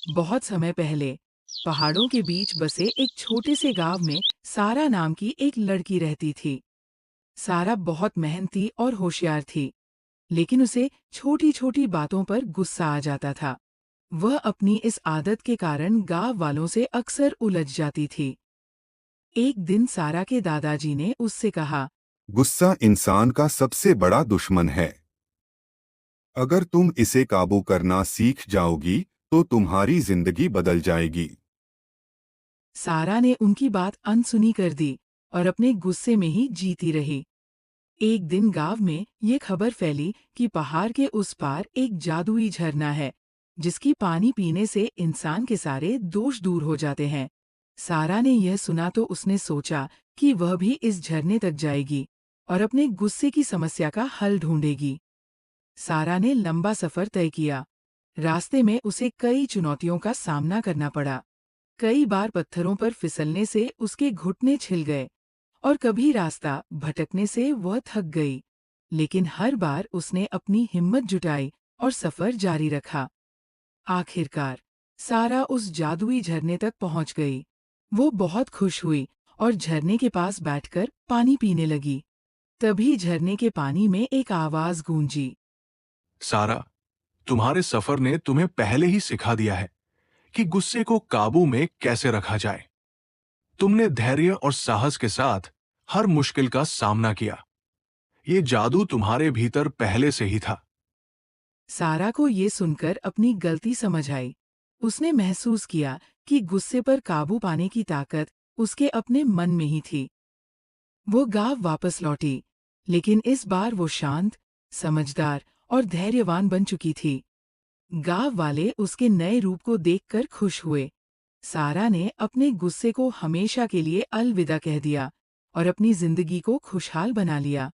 बहुत समय पहले पहाड़ों के बीच बसे एक छोटे से गांव में सारा नाम की एक लड़की रहती थी। सारा बहुत मेहनती और होशियार थी, लेकिन उसे छोटी छोटी बातों पर गुस्सा आ जाता था। वह अपनी इस आदत के कारण गांव वालों से अक्सर उलझ जाती थी। एक दिन सारा के दादाजी ने उससे कहा, गुस्सा इंसान का सबसे बड़ा दुश्मन है। अगर तुम इसे काबू करना सीख जाओगी तो तुम्हारी जिंदगी बदल जाएगी। सारा ने उनकी बात अनसुनी कर दी और अपने गुस्से में ही जीती रही। एक दिन गांव में ये खबर फैली कि पहाड़ के उस पार एक जादुई झरना है, जिसकी पानी पीने से इंसान के सारे दोष दूर हो जाते हैं। सारा ने यह सुना तो उसने सोचा कि वह भी इस झरने तक जाएगी और अपने गुस्से की समस्या का हल ढूंढेगी। सारा ने लंबा सफर तय किया। रास्ते में उसे कई चुनौतियों का सामना करना पड़ा। कई बार पत्थरों पर फिसलने से उसके घुटने छिल गए और कभी रास्ता भटकने से वह थक गई। लेकिन हर बार उसने अपनी हिम्मत जुटाई और सफर जारी रखा। आखिरकार सारा उस जादुई झरने तक पहुंच गई। वो बहुत खुश हुई और झरने के पास बैठकर पानी पीने लगी। तभी झरने के पानी में एक आवाज गूंजी। सारा, तुम्हारे सफर ने तुम्हें पहले ही सिखा दिया है कि गुस्से को काबू में कैसे रखा जाए। तुमने धैर्य और साहस के साथ हर मुश्किल का सामना किया। ये जादू तुम्हारे भीतर पहले से ही था। सारा को ये सुनकर अपनी गलती समझ आई। उसने महसूस किया कि गुस्से पर काबू पाने की ताकत उसके अपने मन में ही थी। वो गांव वापस लौटी, लेकिन इस बार वो शांत, समझदार और धैर्यवान बन चुकी थी। गांव वाले उसके नए रूप को देखकर खुश हुए। सारा ने अपने गुस्से को हमेशा के लिए अलविदा कह दिया और अपनी जिंदगी को खुशहाल बना लिया।